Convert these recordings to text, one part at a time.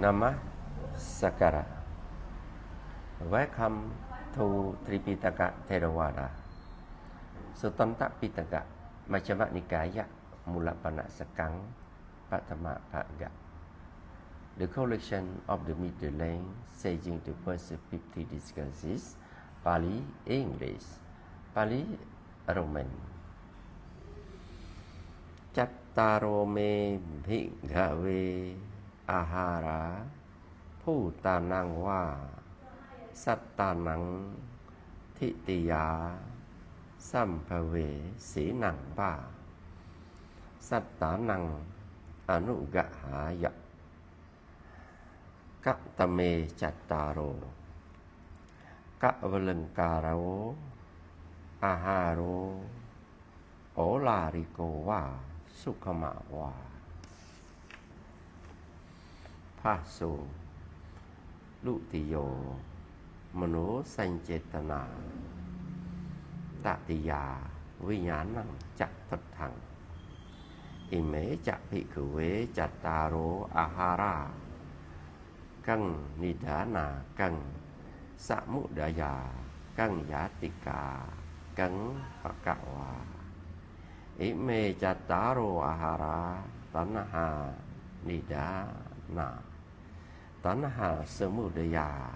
Namaskara. Welcome to Tripitaka Theravāda. Suttanta Pitaka Majjhima Nikaya Mulapana Sakang Patama Bhagga. The collection of the Middle Lane saging the first 50 discourses, Pali English, Pali Roman. Chattaro me bhikkhave ahara bhutanang va sattanang thitiya sampave sinang va sattanang anugahaya kattame chattaro kavalankaro aharo olariko va sukhama va Paso Lutiyo Mano Sanchetana Tatiya Vinyanang Chattathang Ime Chapikuve Chattaro Ahara Kang Nidana Kang Samudaya Kang Yatika Kang Pakawa Ime Chattaro Ahara Tanaha Nidana Tanaha Samudaya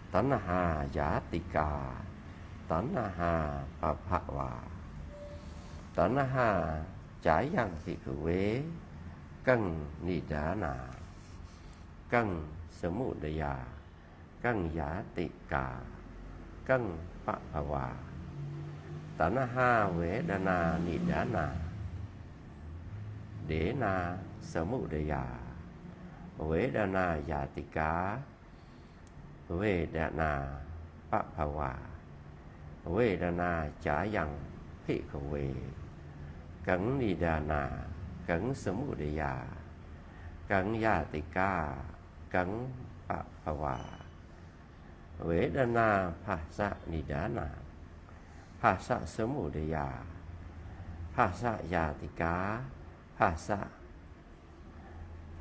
Tanaha Yatika Tanaha Paphawa Tanaha Chayang Sikhuve Kang Nidana Kang Samudaya Kang Yatika Kang Paphawa Tanaha Vedana Nidana Dena Samudaya Vedana Yatika Vedana Paphawa Vedana Chayang Phikkhave Cẩn Nidana Cẩn Samudaya Cẩn Yatika Cẩn Paphawa Vedana Phasa Nidana Phasa Samudaya Phasa Yatika Phasa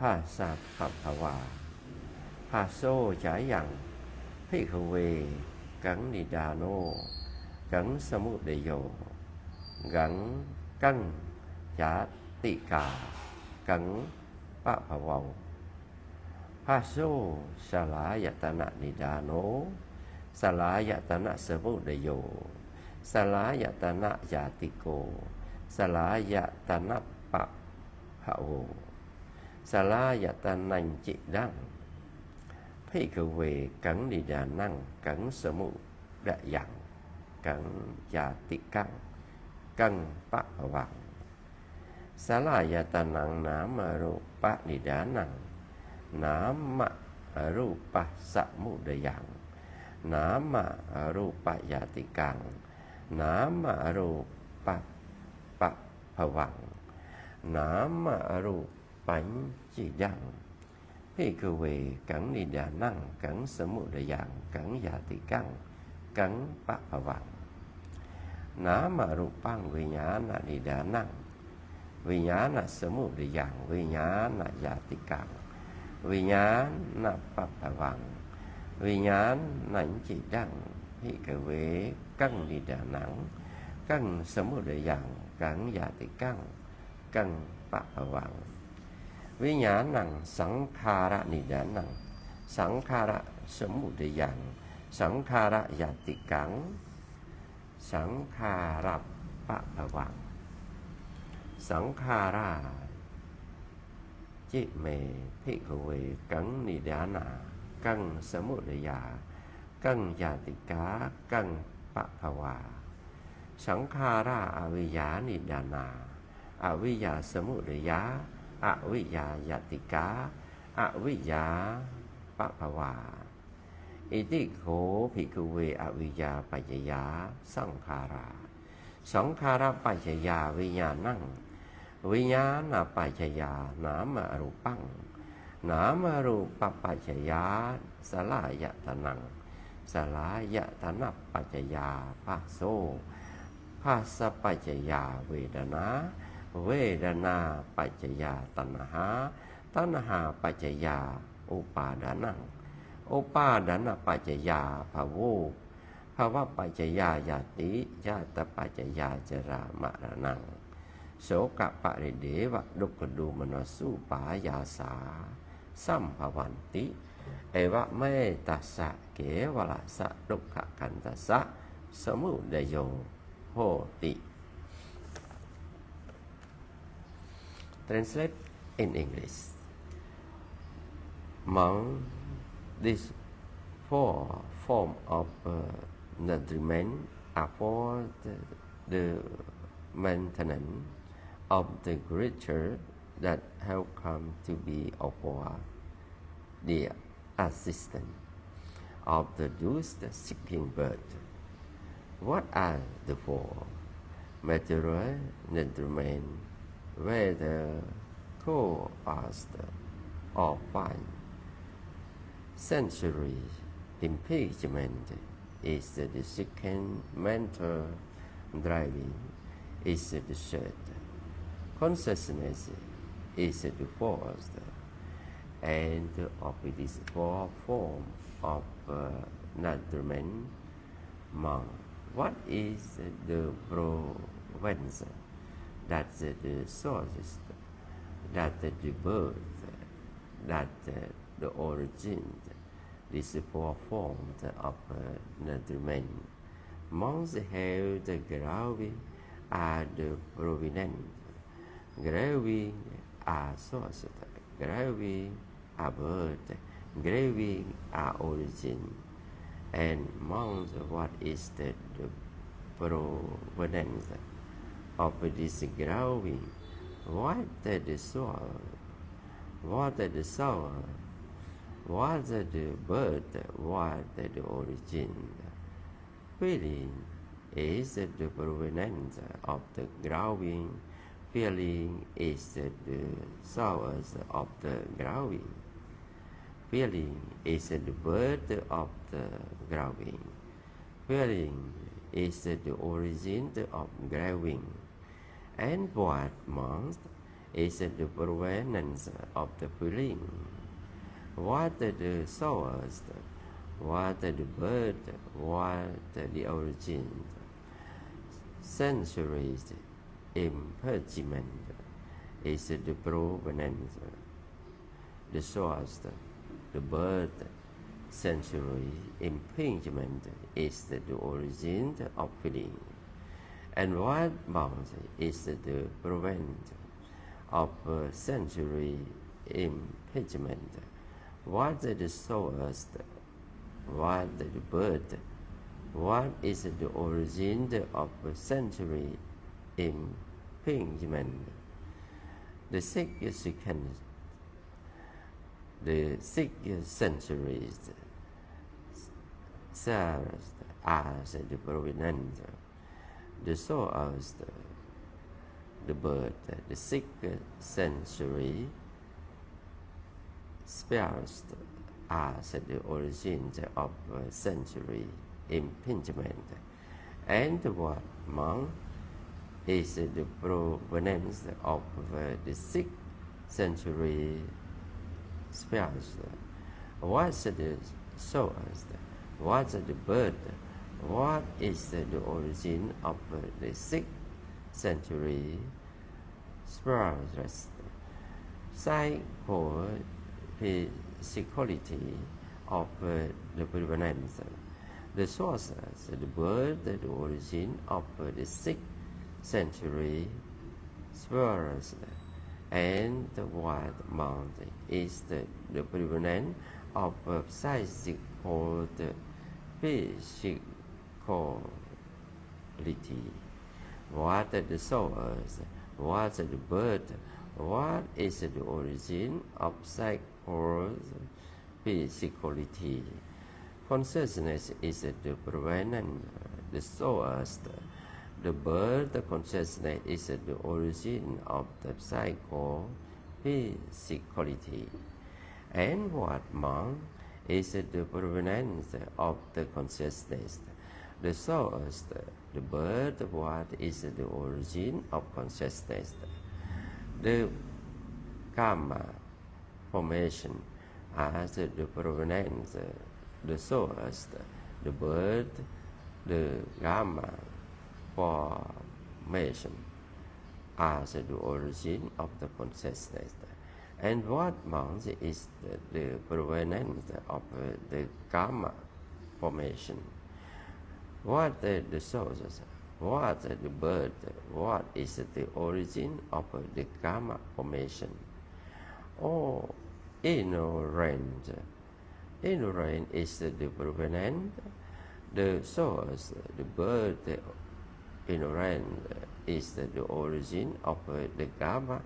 Paphawa Phaso Chayang Phikkhave Cẩn Nidano Cẩn Samudayo Cẩn Cân Yatika Cẩn Paphawa Phaso Salayatana Nidano Salayatana Samudayo Salayatana Yatiko Salayatana Paphawa Salayatanang Chị Đăng Phikkhave Cẩn Nidanang Cẩn Samudayang Cẩn Yatikang Cẩn Paphawa Salayatanang Nama Rupa Nidanang Nama Rupa Samudayang Nama Rupa Yatikang Nama Rupa Paphawa Nama Rupa Chị Đăng Phikkhave Cẩn Nidanang Cẩn Samudayang Cẩn Yatikang Cẩn Paphawa Nama Rupang Vinyana Nidanang Vinyana Samudayang Vinyana Yatikang Vinyana Paphawa Vinyana Chị Đăng Phikkhave Cẩn Nidanang Cẩn Samudayang Cẩn Yatikang Cẩn Paphawa Vinyanang Sankhara Nidanang Sankhara Samudayang Sankhara Yatikang Sankhara Paphawa Sankhara Chị Mê Phikkhave Cẩn Nidana Cẩn Samudaya Cẩn Yatika Cẩn Paphawa Sankhara Avijja Nidana Avijja Samudaya Avijja Yatika Avijja Paphawa Itikho Phikkhave Avijja Pajaya Sankhara Sankhara Pajaya Vinyanang Vinyana Pajaya Nama Rupang Nama Rupa Pajaya Salayatanang Salayatana Pajaya Paso Phasa Pajaya Vedana Vedana Pajaya Tanaha ตัณหาปัจจยาอุปาดานังอุปาดานะปัจจยาภโวภวะปัจจยาญาติญาตปัจจยาจรามรณังโสกะปะริเดวะดุกดูมนสุปายาสาสัมภวันติเอวะเมตัสสะเกวะละสะดุขะขันตัสสะสมุทัยโยโหติ Translate in English. Among these four forms of nutriment are for the maintenance of the creature that have come to be for the assistance of the those seeking birth. What are the four? Material nutriment, whether coarse or fine. Sensory impingement is the second. Mental driving is the third. Consciousness is the fourth. And of these four forms of nutriment, what is the province? That's the source, that's the birth, that's the origin. These four forms of nutriment. Monks have the gravy are the provenance. Gravy are source. Gravy are birth. Gravy are origin. And monks, what is the provenance of this gravy? What the soul? What the soul? What the birth? What the origin? Feeling is the provenance of the gravy. Feeling is the source of the gravy. Feeling is the birth of the gravy. Feeling is the origin of gravy. And what monks is the provenance of the feeling. What the source? What the birth? What the origin? Sensory impingement is the provenance. The source, the birth. Sensory impingement is the origin of feeling. And what monks is the provenance of sensory impingement? What the source? What the birth? What is the origin of sensory impingement? The sixth sensories are the provenance. The source, the birth, the sixth sensory spheres are the origin of sensory impingement. And what monk is the provenance of the sixth sensory spheres? What's the source? What's the birth? What is the origin of the sixth sensory spheres? Psychology of the provenance. The source, the birth, the origin of the sixth sensory spheres. And what monk is the provenance of physicality? What the source? What the birth? What is the origin of physicality? Consciousness is the provenance, the source. The birth, the consciousness is the origin of the physicality. And what monk is the provenance of the consciousness? The source, the birth, what is the origin of consciousness? The karma formation as the provenance, the source, the birth, the gamma formation as the origin of the consciousness. And what means is the provenance of the gamma formation? What the sources? What the birth? What is the origin of the gamma formation? Oh, ignorant. Ignorant is the provenance, the source, the birth. Ignorant is the origin of the gamma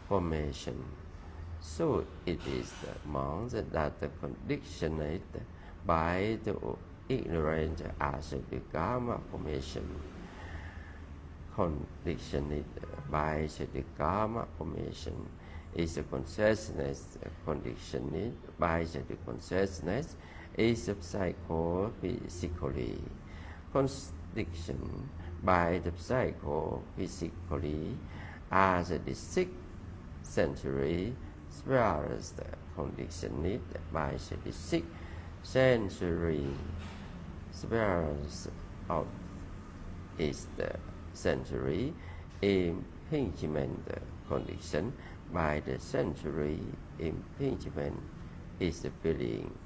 formation. So it is the means that the conditioned by the ignorant as the gamma formation. Conditioned by the gamma formation is the consciousness. Conditioned by the consciousness is psychophysically. Conditioned by the psychophysically as the sixth sensory spheres. Conditioned by the sixth sensory spheres of is the sensory impingement. Condition by the sensory impingement is the feeling.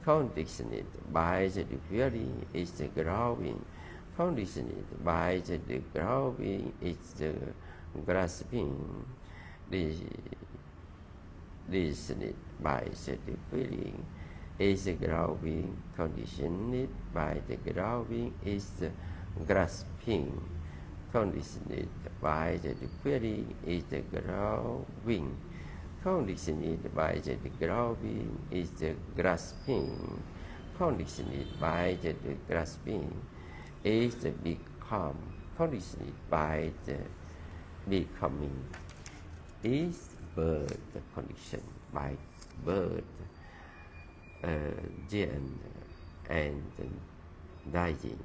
Conditioned by the feeling is the growing. Conditioned by the growing is the grasping. Conditioned by the feeling is the growing. Conditioned by the growing is the grasping. Conditioned by the feeling is the growing. Conditioned by the growing is the grasping. Conditioned by the grasping is the become. Conditioned by the becoming is birth. Conditioned by birth, end and dying,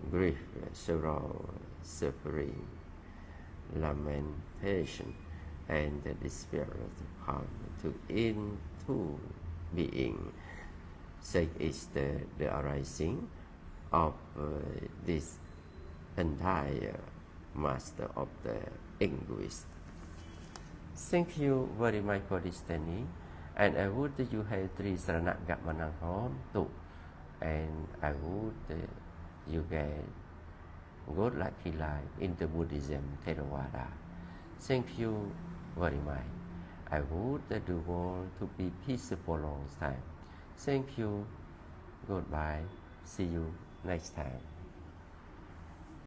grief, sorrow, suffering, lamentation, and the despair come to into being. Such is the arising of this entire master of the linguist. Thank you very much for listening, and I would you have three sarana gamanang home too, and I would you get good lucky life in the Buddhism Theravāda. Thank you very much. I would do want to be peaceful long time. Thank you. Goodbye. See you next time.